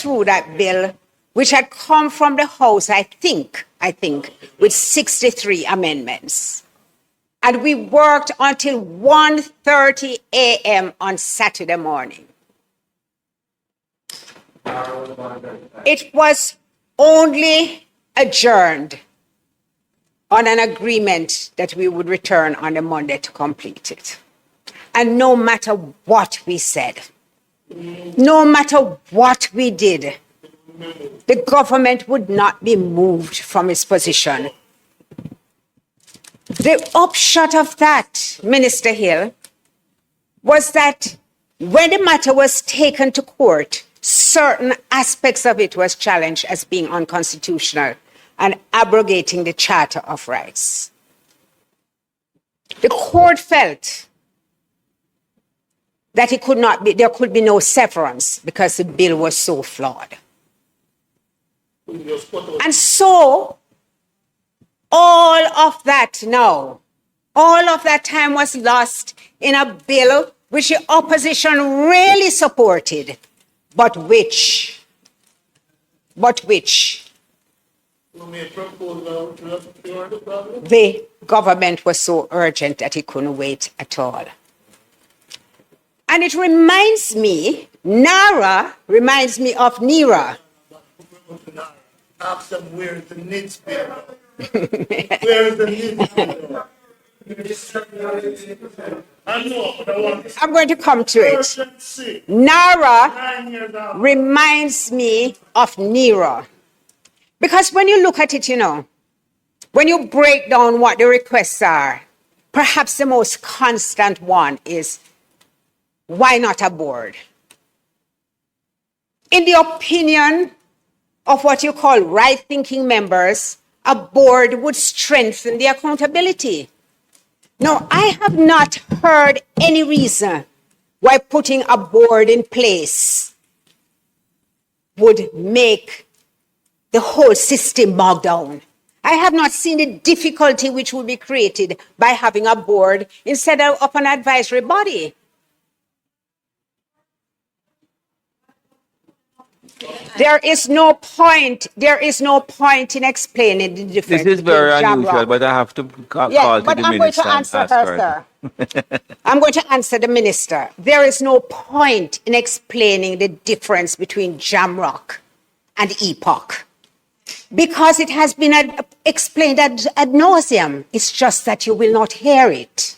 through that bill, which had come from the House, I think, with 63 amendments. And we worked until 1:30 a.m. on Saturday morning. It was only adjourned on an agreement that we would return on a Monday to complete it. And no matter what we said, no matter what we did, the government would not be moved from its position. The upshot of that, Minister Hill, was that when the matter was taken to court, certain aspects of it was challenged as being unconstitutional and abrogating the Charter of Rights. The court felt that it could not be, there could be no severance because the bill was so flawed. And so, all of that now, all of that time was lost in a bill which the opposition really supported, but which the government was so urgent that it couldn't wait at all. And it reminds me, NaRRa reminds me of NaRRa. Ask them where is the NIDS bill? Where is the NIDS bill? I'm going to come to it. NaRRa reminds me of NaRRa. Because when you look at it, you know, when you break down what the requests are, perhaps the most constant one is, why not a board? In the opinion of what you call right-thinking members, a board would strengthen the accountability. Now, I have not heard any reason why putting a board in place would make the whole system bog down. I have not seen the difficulty which would be created by having a board instead of an advisory body. There is no point in explaining the difference. This is very unusual, but I have to call to the minister and ask her. I'm going to answer the minister. There is no point in explaining the difference between Jamrock and Epoch, because it has been explained ad nauseum. It's just that you will not hear it.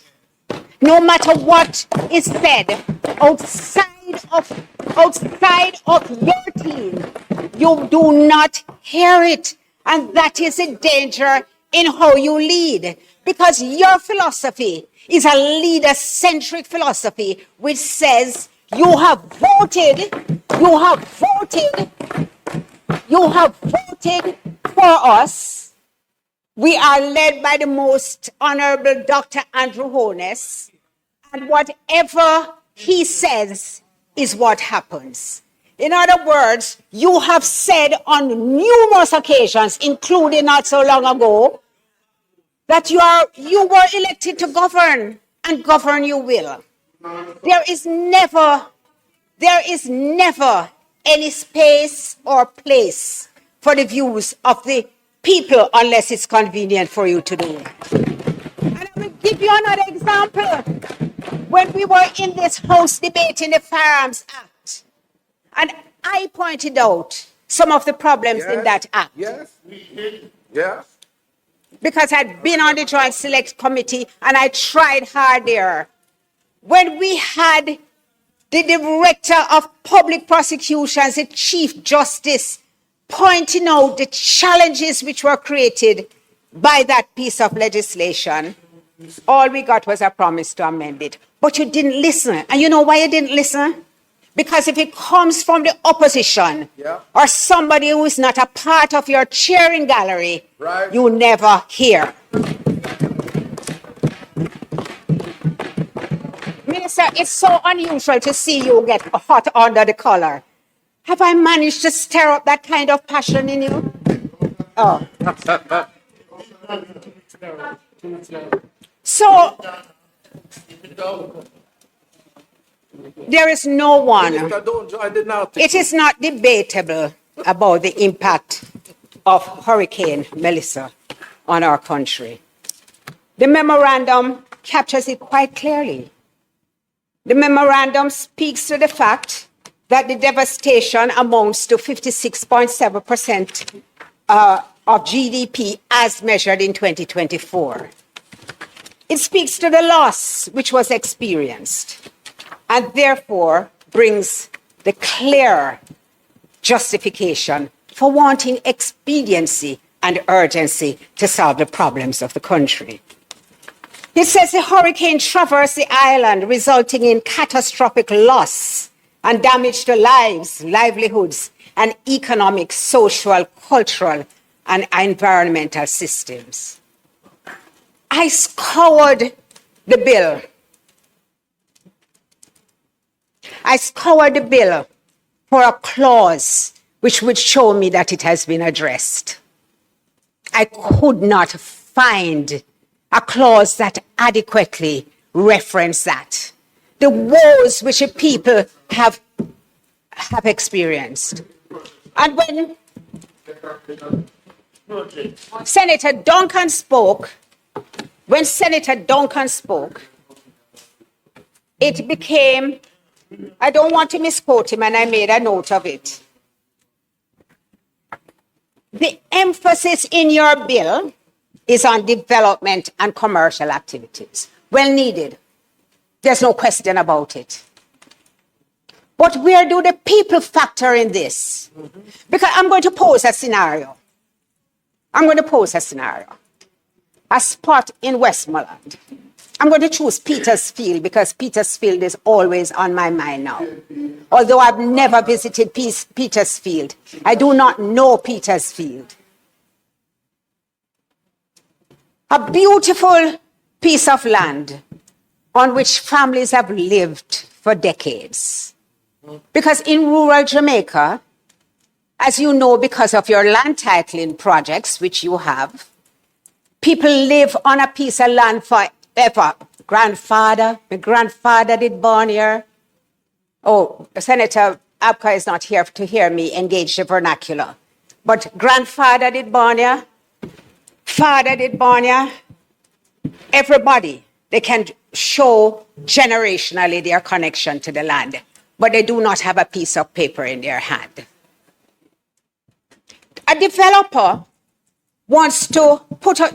No matter what is said outside of your team, you do not hear it. And that is a danger in how you lead, because your philosophy is a leader-centric philosophy which says you have voted for us. We are led by the most honorable Dr. Andrew Holness, and whatever he says is what happens. In other words, you have said on numerous occasions, including not so long ago, that you were elected to govern, and govern you will. There is never any space or place for the views of the people unless it's convenient for you to do it. And I will give you another example. When we were in this House debating the Firearms Act, and I pointed out some of the problems in that act. Yes. Because I'd been on the Joint Select Committee and I tried hard there. When we had the Director of Public Prosecutions, the Chief Justice, pointing out the challenges which were created by that piece of legislation, all we got was a promise to amend it. But you didn't listen. And you know why you didn't listen? Because if it comes from the opposition or somebody who is not a part of your cheering gallery, you never hear. Minister, it's so unusual to see you get hot under the collar. Have I managed to stir up that kind of passion in you? Oh. So, There is no one. Minister, don't join the narrative. It is not debatable about the impact of Hurricane Melissa on our country. The memorandum captures it quite clearly. The memorandum speaks to the fact that the devastation amounts to 56.7% of GDP as measured in 2024. It speaks to the loss which was experienced and therefore brings the clear justification for wanting expediency and urgency to solve the problems of the country. It says the hurricane traversed the island, resulting in catastrophic loss and damage to lives, livelihoods, and economic, social, cultural, and environmental systems. I scoured the bill. I scoured the bill for a clause which would show me that it has been addressed. I could not find a clause that adequately referenced that. The woes which the people have experienced. And when Senator Duncan spoke, it became, I don't want to misquote him, and I made a note of it. The emphasis in your bill is on development and commercial activities. Well needed. There's no question about it. But where do the people factor in this? Because I'm going to pose a scenario. A spot in Westmoreland. I'm going to choose Petersfield because Petersfield is always on my mind now. Although I've never visited Petersfield, I do not know Petersfield. A beautiful piece of land on which families have lived for decades. Because in rural Jamaica, as you know, because of your land titling projects, which you have, people live on a piece of land forever. My grandfather did born here. Oh, Senator Abka is not here to hear me engage the vernacular. But grandfather did born here. Father did born here. Everybody, they can show generationally their connection to the land, but they do not have a piece of paper in their hand. A developer wants to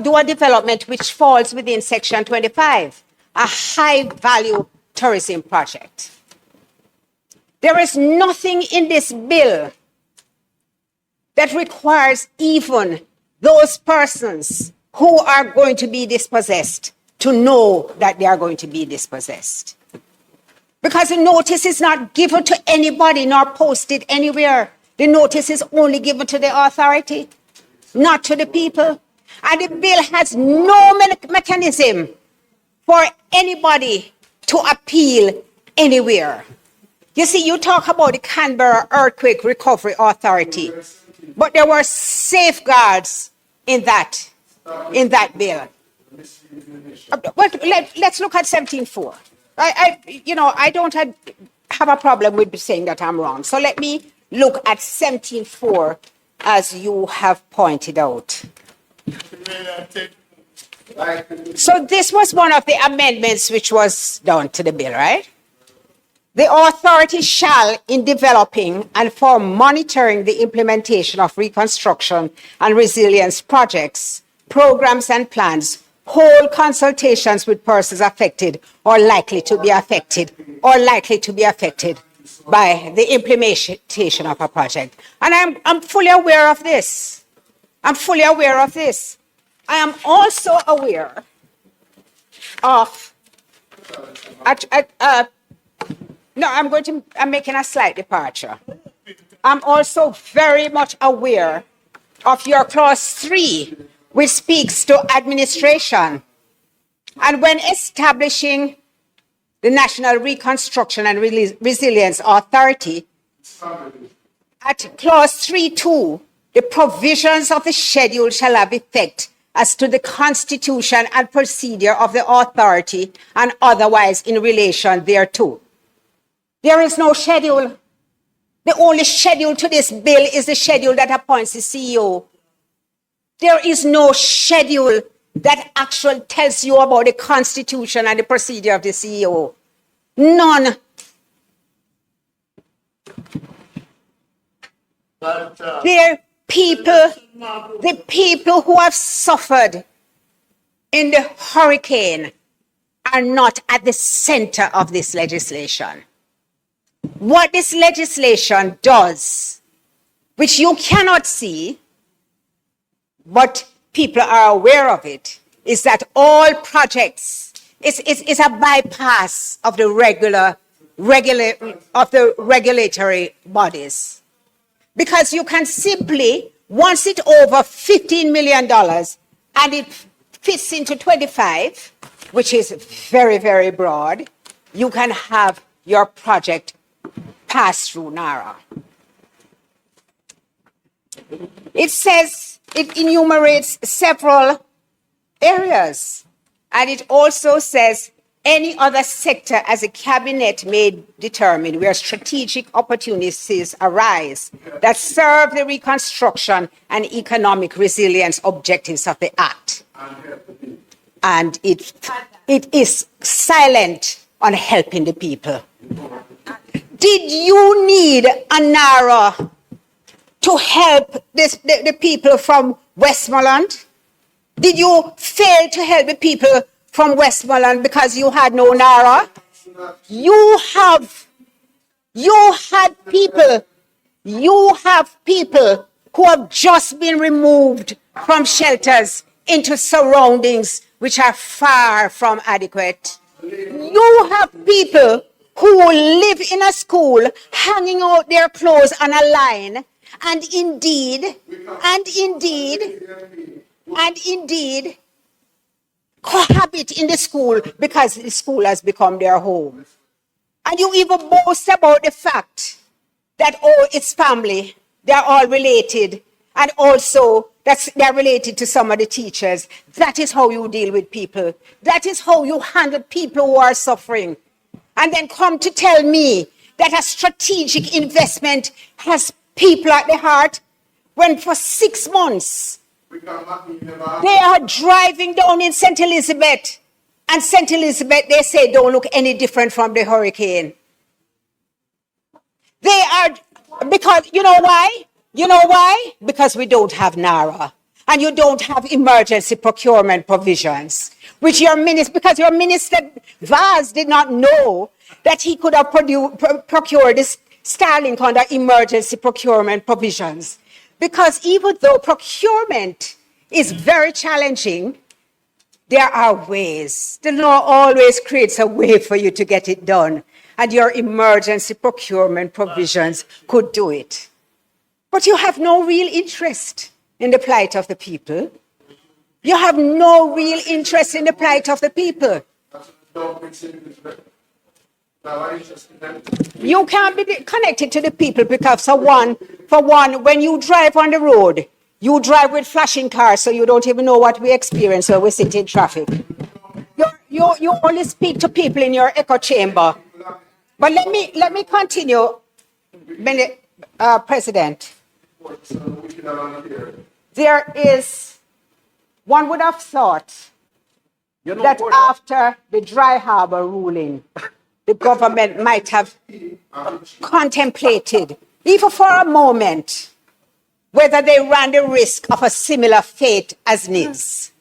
do a development which falls within Section 25, a high-value tourism project. There is nothing in this bill that requires even those persons who are going to be dispossessed to know that they are going to be dispossessed. Because the notice is not given to anybody nor posted anywhere. The notice is only given to the authority, not to the people. And the bill has no mechanism for anybody to appeal anywhere. You see, you talk about the Canberra Earthquake Recovery Authority, but there were safeguards in that bill. But let's look at 17.4. I don't have a problem with saying that I'm wrong. So let me look at 17.4 as you have pointed out. So this was one of the amendments which was done to the bill, right? The authority shall, in developing and for monitoring the implementation of reconstruction and resilience projects, programs and plans, hold consultations with persons affected or likely to be affected by the implementation of a project. And I'm fully aware of this. I am also aware of, I'm making a slight departure. I'm also very much aware of your clause 3, which speaks to administration. And when establishing the National Reconstruction and Resilience Authority, at clause 3.2, the provisions of the schedule shall have effect as to the constitution and procedure of the authority and otherwise in relation thereto. There is no schedule. The only schedule to this bill is the schedule that appoints the CEO. There is no schedule that actually tells you about the constitution and the procedure of the CEO. None. The people who have suffered in the hurricane are not at the center of this legislation. What this legislation does, which you cannot see, but people are aware of it, is that all projects, it's a bypass of the regulatory bodies. Because you can simply, once it's over $15 million and it fits into 25, which is very, very broad, you can have your project pass through NaRRa. It says, it enumerates several areas, and it also says any other sector as a cabinet may determine where strategic opportunities arise that serve the reconstruction and economic resilience objectives of the Act. And it is silent on helping the people. Did you need a NaRRa to help the people from Westmoreland? Did you fail to help the people from Westmoreland because you had no NaRRa? You have people who have just been removed from shelters into surroundings which are far from adequate. You have people who live in a school hanging out their clothes on a line and indeed cohabit in the school because the school has become their home. And you even boast about the fact that, oh, it's family, they're all related, and also that they're related to some of the teachers. That is how you deal with people. That is how you handle people who are suffering. And then come to tell me that a strategic investment has people at the heart when for 6 months they are driving down in St. Elizabeth, and St. Elizabeth, they say, don't look any different from the hurricane. They are, because, you know why? You know why? Because we don't have NaRRa, and you don't have emergency procurement provisions, which your minister, because your minister Vaz did not know that he could have procured this Starlink under emergency procurement provisions. Because even though procurement is very challenging, there are ways. The law always creates a way for you to get it done. And your emergency procurement provisions could do it. But you have no real interest in the plight of the people. You have no real interest in the plight of the people. You can't be connected to the people because for one, when you drive on the road, you drive with flashing cars, so you don't even know what we experience when we sit in traffic. You only speak to people in your echo chamber. But let me continue, President. There is, one would have thought that after the dry harbor ruling, the government might have contemplated, even for a moment, whether they ran the risk of a similar fate as NIS.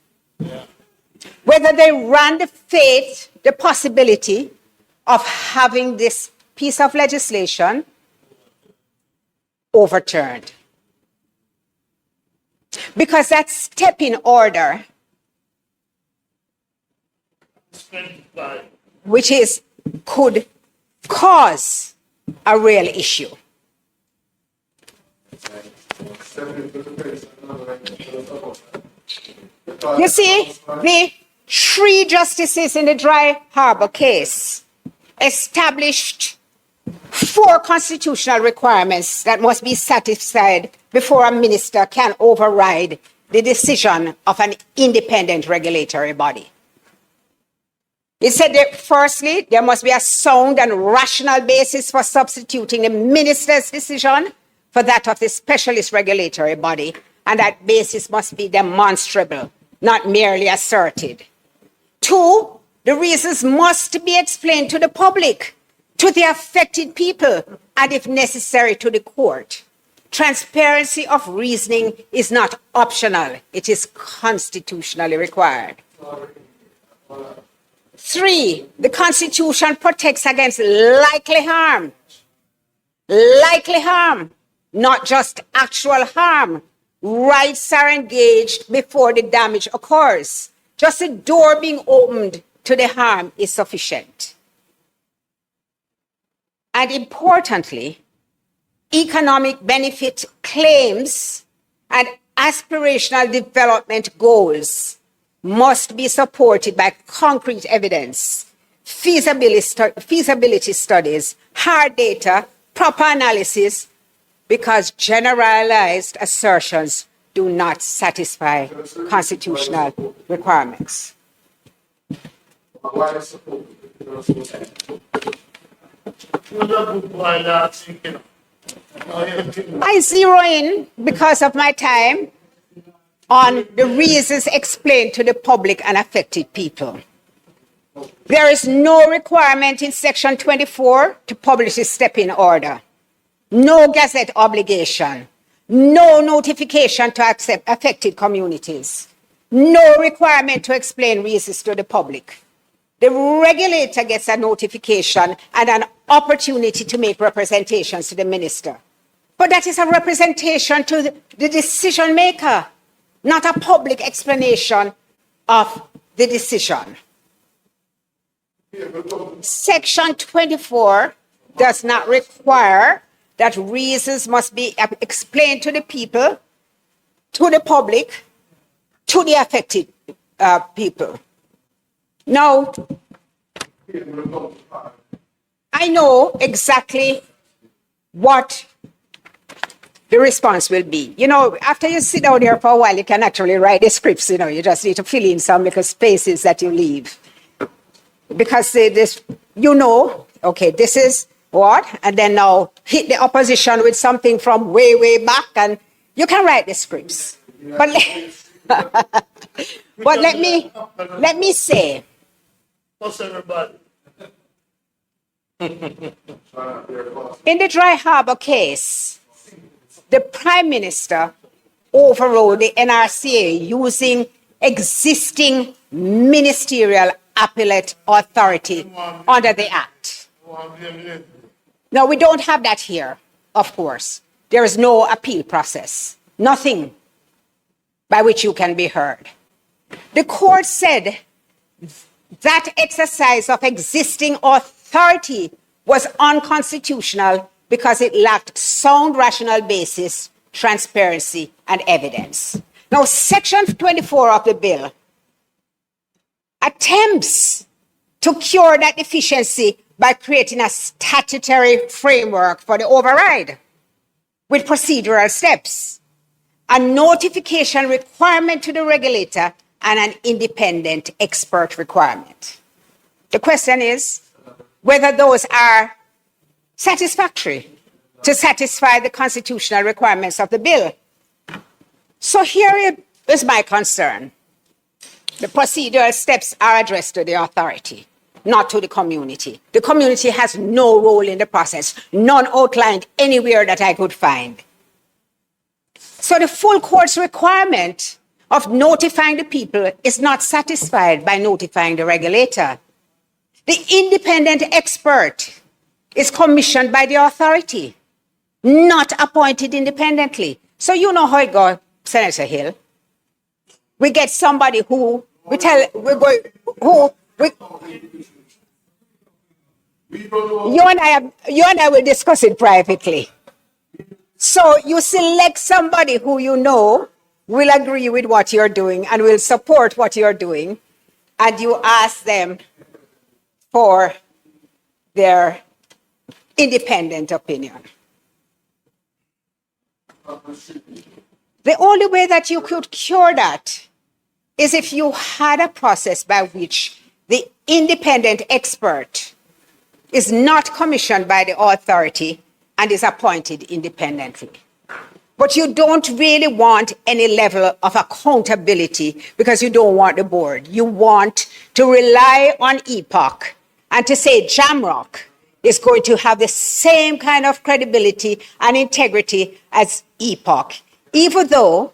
Whether they ran the possibility of having this piece of legislation overturned. Because that step in order, which is could cause a real issue. You see, the 3 justices in the Dry Harbor case established 4 constitutional requirements that must be satisfied before a minister can override the decision of an independent regulatory body. It said that firstly, there must be a sound and rational basis for substituting the minister's decision for that of the specialist regulatory body, and that basis must be demonstrable, not merely asserted. 2, the reasons must be explained to the public, to the affected people, and if necessary, to the court. Transparency of reasoning is not optional, it is constitutionally required. 3, the Constitution protects against likely harm, not just actual harm. Rights are engaged before the damage occurs. Just the door being opened to the harm is sufficient. And importantly, economic benefit claims and aspirational development goals must be supported by concrete evidence, feasibility studies, hard data, proper analysis, because generalized assertions do not satisfy constitutional requirements. I zero in, because of my time, on the reasons explained to the public and affected people. There is no requirement in Section 24 to publish a step-in order. No gazette obligation. No notification to affected communities. No requirement to explain reasons to the public. The regulator gets a notification and an opportunity to make representations to the minister. But that is a representation to the decision maker, not a public explanation of the decision. Section 24 does not require that reasons must be explained to the people, to the public, to the affected people. Now, I know exactly what the response will be. You know, after you sit down here for a while, you can actually write the scripts, you know, you just need to fill in some little spaces that you leave. Because this, you know, okay, this is what, and then now hit the opposition with something from way, way back, and you can write the scripts. But but let me say, in the Dry Harbor case, the Prime Minister overrode the NRCA using existing ministerial appellate authority under the Act. Now, we don't have that here, of course. There is no appeal process, nothing by which you can be heard. The court said that exercise of existing authority was unconstitutional because it lacked sound rational basis, transparency, and evidence. Now, Section 24 of the bill attempts to cure that deficiency by creating a statutory framework for the override with procedural steps, a notification requirement to the regulator, and an independent expert requirement. The question is whether those are satisfactory to satisfy the constitutional requirements of the bill. So here is my concern. The procedural steps are addressed to the authority, not to the community. The community has no role in the process, none outlined anywhere that I could find. So the full court's requirement of notifying the people is not satisfied by notifying the regulator. The independent expert is commissioned by the authority, not appointed independently. So you know how it goes, Senator Hill. We get somebody who you and I will discuss it privately. So you select somebody who you know will agree with what you're doing and will support what you're doing, and you ask them for their independent opinion. The only way that you could cure that is if you had a process by which the independent expert is not commissioned by the authority and is appointed independently. But you don't really want any level of accountability because you don't want the board. You want to rely on EPOC and to say Jamrock is going to have the same kind of credibility and integrity as EPOC, even though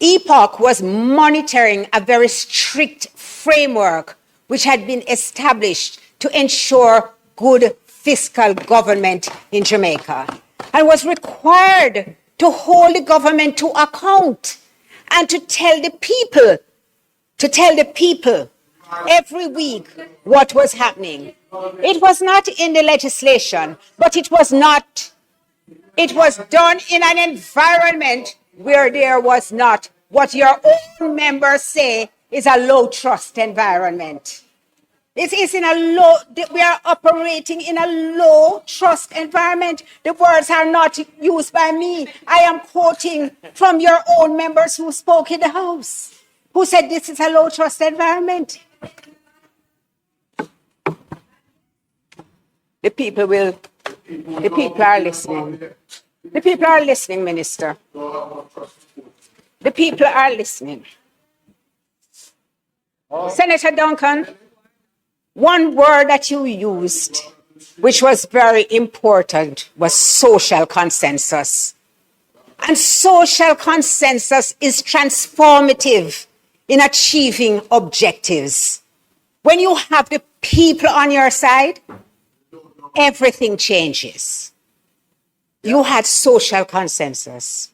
EPOC was monitoring a very strict framework which had been established to ensure good fiscal government in Jamaica, and was required to hold the government to account and to tell the people every week what was happening. It was not in the legislation, but it was done in an environment where there was not what your own members say is a low trust environment. It is we are operating in a low trust environment. The words are not used by me. I am quoting from your own members who spoke in the House, who said this is a low trust environment. The people are listening. The people are listening, Minister. The people are listening. Senator Duncan, one word that you used, which was very important, was social consensus. And social consensus is transformative in achieving objectives. When you have the people on your side, everything changes. You had social consensus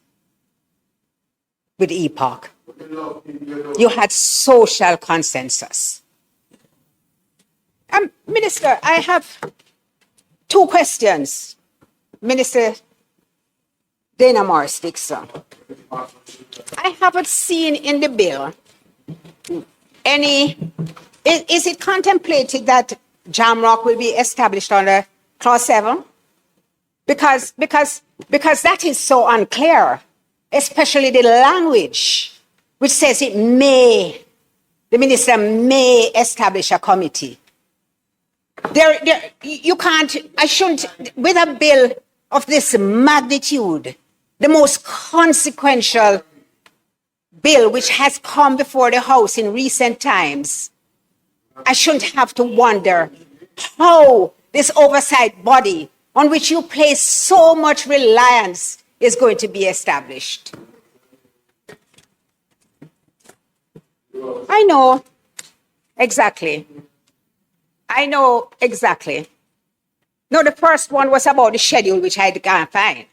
with EPOC. You had social consensus. Minister, I have two questions. Minister Dana Morris Dixon. I haven't seen in the bill is it contemplated that Jamrock will be established under Clause 7? Because that is so unclear, especially the language, which says the minister may establish a committee. With a bill of this magnitude, the most consequential bill which has come before the House in recent times, I shouldn't have to wonder how this oversight body on which you place so much reliance is going to be established. I know exactly. No, the first one was about the schedule, which I can't find.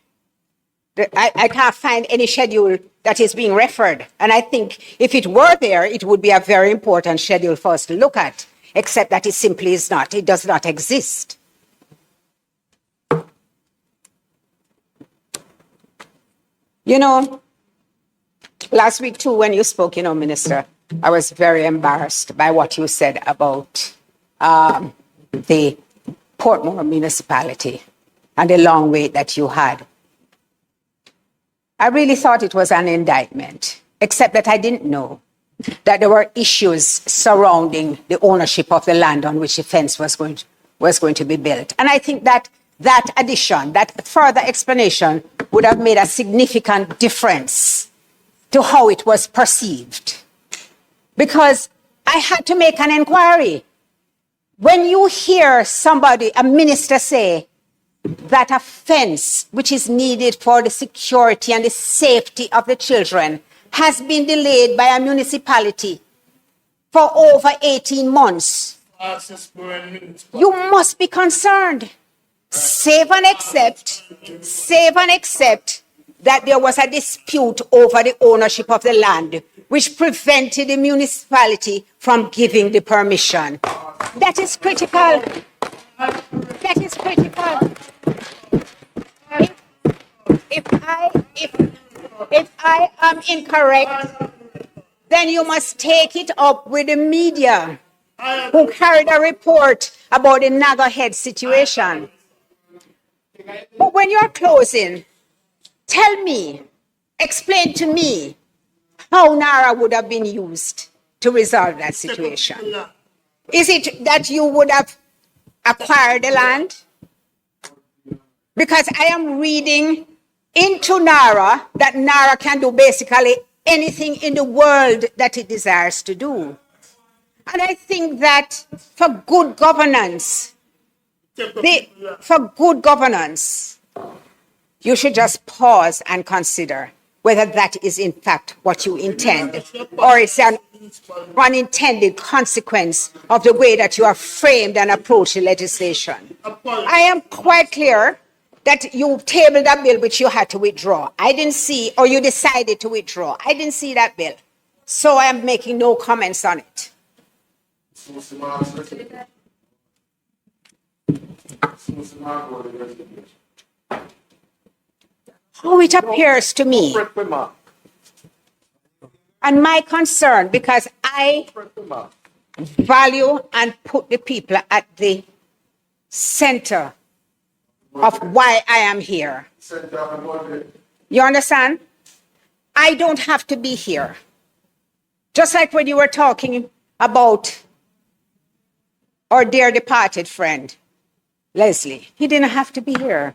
I can't find any schedule that is being referred. And I think if it were there, it would be a very important schedule for us to look at, except that it simply is not. It does not exist. You know, last week too, when you spoke, Minister, I was very embarrassed by what you said about the Portmore municipality and the long wait that you had. I really thought it was an indictment, except that I didn't know that there were issues surrounding the ownership of the land on which the fence was going to be built. And I think that addition, that further explanation would have made a significant difference to how it was perceived. Because I had to make an inquiry. When you hear a minister say that a fence which is needed for the security and the safety of the children has been delayed by a municipality for over 18 months, you must be concerned. Save and accept that there was a dispute over the ownership of the land, which prevented the municipality from giving the permission. That is critical. That is critical. If I am incorrect, then you must take it up with the media who carried a report about the NaRRa head situation. But when you're closing, explain to me how NaRRa would have been used to resolve that situation? Is it that you would have acquired the land? Because I am reading into NaRRa that NaRRa can do basically anything in the world that it desires to do. And I think that for good governance, you should just pause and consider whether that is in fact what you intend, or it's an unintended consequence of the way that you have framed and approached the legislation. I am quite clear that you tabled a bill which you had to withdraw. I didn't see, or you decided to withdraw. I didn't see that bill. So I am making no comments on it. How it appears to me, and my concern, because I value and put the people at the center of why I am here. You understand? I don't have to be here. Just like when you were talking about our dear departed friend, Leslie. He didn't have to be here.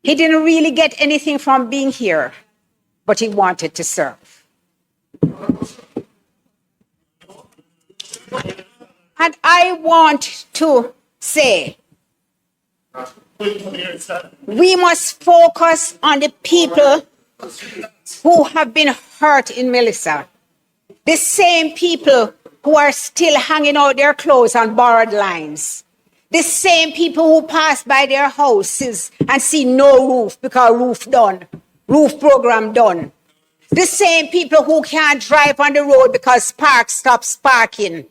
He didn't really get anything from being here, but he wanted to serve. And I want to say, we must focus on the people who have been hurt in Melissa. The same people who are still hanging out their clothes on borrowed lines. The same people who pass by their houses and see no roof because roof program done. The same people who can't drive on the road because Spark stops parking.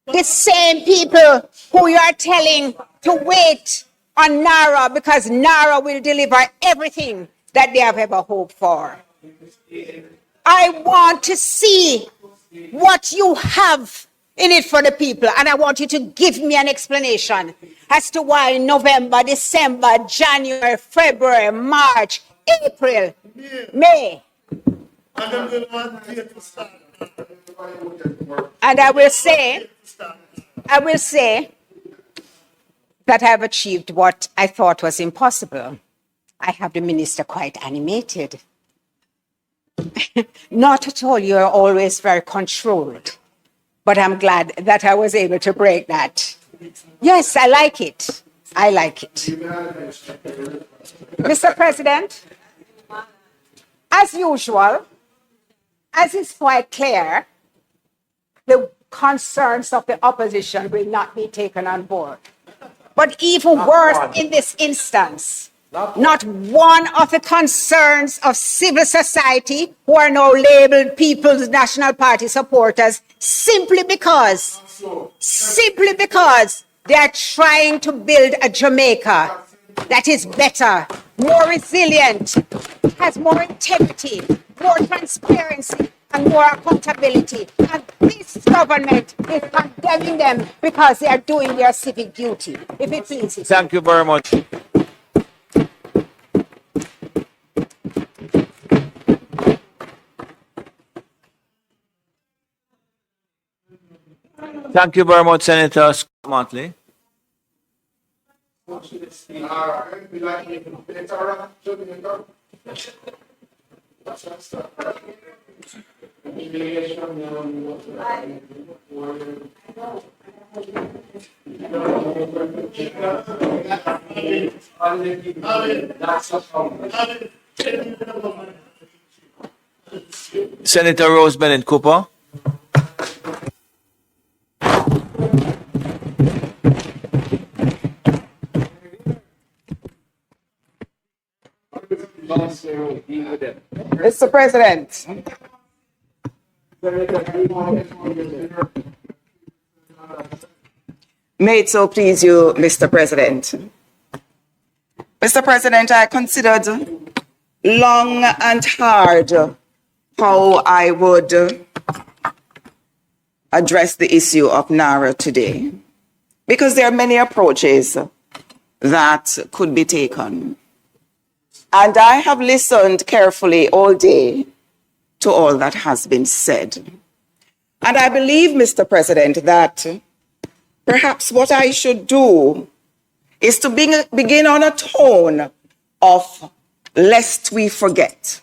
The same people who you are telling to wait on NaRRa because NaRRa will deliver everything that they have ever hoped for. I want to see what you have in it for the people, and I want you to give me an explanation as to why November, December, January, February, March, April, May. And I will say that I have achieved what I thought was impossible. I have the minister quite animated. Not at all, you're always very controlled. But I'm glad that I was able to break that. Yes, I like it. I like it. Mr. President, as usual, as is quite clear, the concerns of the opposition will not be taken on board. But even worse in this instance, not one of the concerns of civil society who are now labeled People's National Party supporters simply because they are trying to build a Jamaica that is better, more resilient, has more integrity, more transparency, and more accountability. And this government is condemning them because they are doing their civic duty. If it pleases. Thank you very much. Thank you very much, Senator Motley. Senator Rose Bennett Cooper. Mr. President, may it so please you, Mr. President. Mr. President, I considered long and hard how I would address the issue of NaRRa today, because there are many approaches that could be taken. And I have listened carefully all day to all that has been said. And I believe, Mr. President, that perhaps what I should do is to begin on a tone of lest we forget.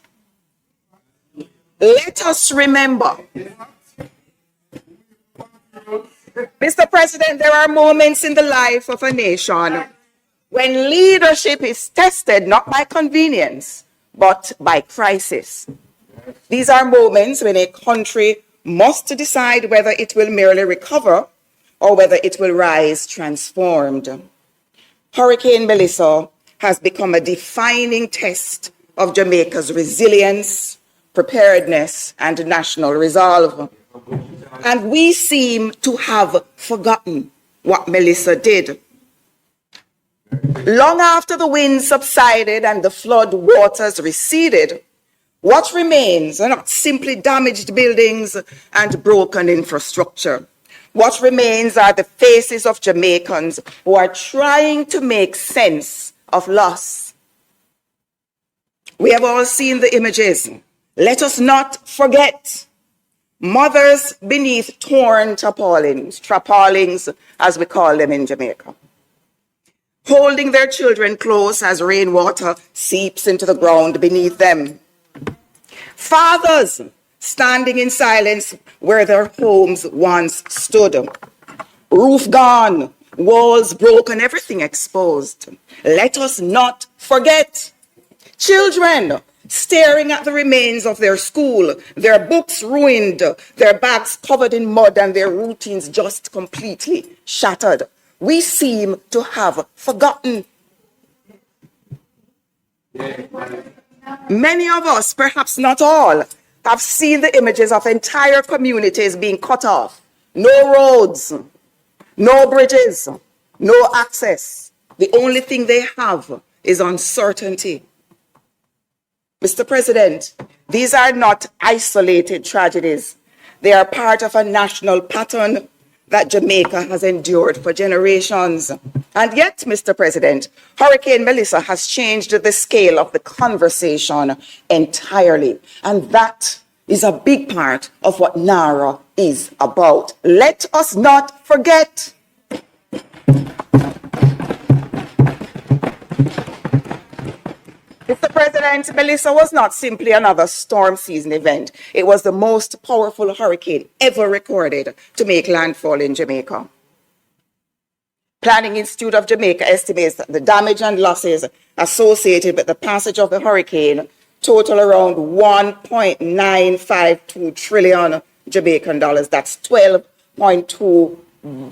Let us remember. Mr. President, there are moments in the life of a nation when leadership is tested not by convenience, but by crisis. These are moments when a country must decide whether it will merely recover or whether it will rise transformed. Hurricane Melissa has become a defining test of Jamaica's resilience, preparedness, and national resolve. And we seem to have forgotten what Melissa did. Long after the wind subsided and the flood waters receded, what remains are not simply damaged buildings and broken infrastructure. What remains are the faces of Jamaicans who are trying to make sense of loss. We have all seen the images. Let us not forget. Mothers beneath torn tarpaulins, as we call them in Jamaica, holding their children close as rainwater seeps into the ground beneath them. Fathers standing in silence where their homes once stood. Roof gone, walls broken, everything exposed. Let us not forget. Children staring at the remains of their school, their books ruined, their bags covered in mud, and their routines just completely shattered. We seem to have forgotten. Many of us, perhaps not all, have seen the images of entire communities being cut off. No roads, no bridges, no access. The only thing they have is uncertainty. Mr. President, these are not isolated tragedies. They are part of a national pattern that Jamaica has endured for generations. And yet, Mr. President, Hurricane Melissa has changed the scale of the conversation entirely. And that is a big part of what NaRRa is about. Let us not forget. Mr. President, Melissa was not simply another storm season event. It was the most powerful hurricane ever recorded to make landfall in Jamaica. Planning Institute of Jamaica estimates that the damage and losses associated with the passage of the hurricane total around 1.952 trillion Jamaican dollars. That's 12.2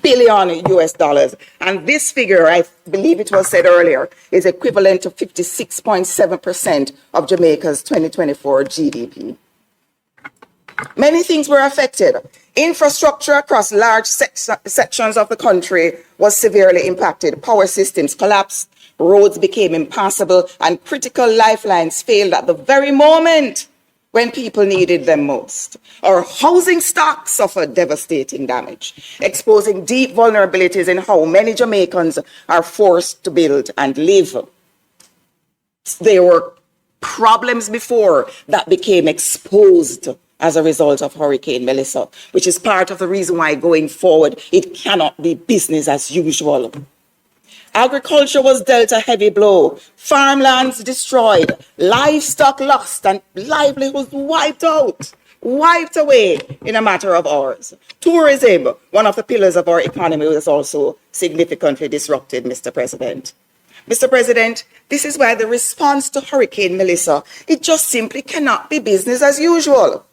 billion US dollars. And this figure, I believe it was said earlier, is equivalent to 56.7% of Jamaica's 2024 GDP. Many things were affected. Infrastructure across large sections of the country was severely impacted. Power systems collapsed, roads became impassable, and critical lifelines failed at the very moment when people needed them most. Our housing stock suffered devastating damage, exposing deep vulnerabilities in how many Jamaicans are forced to build and live. There were problems before that became exposed as a result of Hurricane Melissa, which is part of the reason why going forward, it cannot be business as usual. Agriculture was dealt a heavy blow, farmlands destroyed, livestock lost, and livelihoods wiped away in a matter of hours. Tourism, one of the pillars of our economy, was also significantly disrupted, Mr. President. Mr. President, this is why the response to Hurricane Melissa, it just simply cannot be business as usual.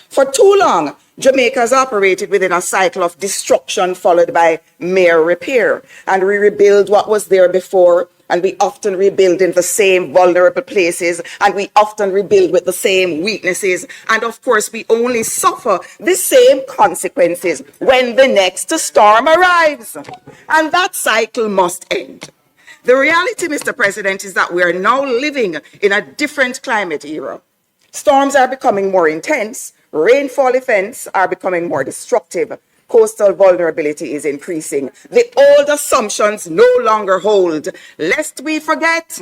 For too long, Jamaica has operated within a cycle of destruction followed by mere repair. And we rebuild what was there before, and we often rebuild in the same vulnerable places, and we often rebuild with the same weaknesses. And of course, we only suffer the same consequences when the next storm arrives. And that cycle must end. The reality, Mr. President, is that we are now living in a different climate era. Storms are becoming more intense. Rainfall events are becoming more destructive. Coastal vulnerability is increasing. The old assumptions no longer hold. Lest we forget,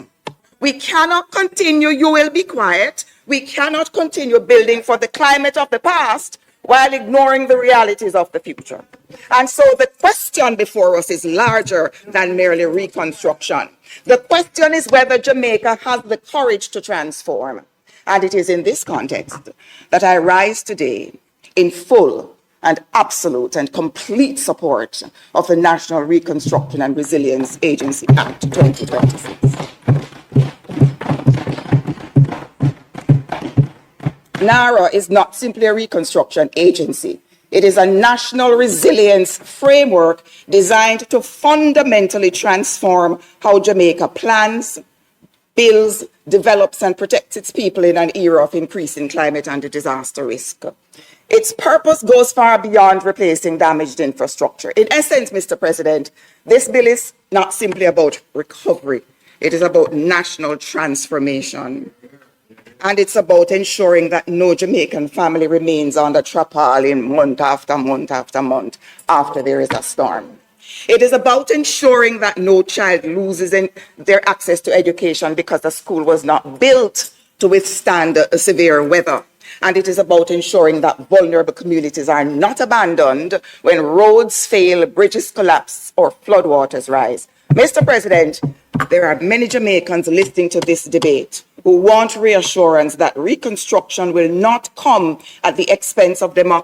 We cannot continue, you will be quiet. We cannot continue building for the climate of the past while ignoring the realities of the future. And so the question before us is larger than merely reconstruction. The question is whether Jamaica has the courage to transform. And it is in this context that I rise today in full and absolute and complete support of the National Reconstruction and Resilience Agency Act 2026. NaRRa is not simply a reconstruction agency. It is a national resilience framework designed to fundamentally transform how Jamaica plans, builds, develops, and protects its people in an era of increasing climate and disaster risk. Its purpose goes far beyond replacing damaged infrastructure. In essence, Mr. President, this bill is not simply about recovery. It is about national transformation. And it's about ensuring that no Jamaican family remains under tarpaulin month after month after month after there is a storm. It is about ensuring that no child loses their access to education because the school was not built to withstand severe weather. And it is about ensuring that vulnerable communities are not abandoned when roads fail, bridges collapse, or floodwaters rise. Mr. President, there are many Jamaicans listening to this debate who want reassurance that reconstruction will not come at the expense of democracy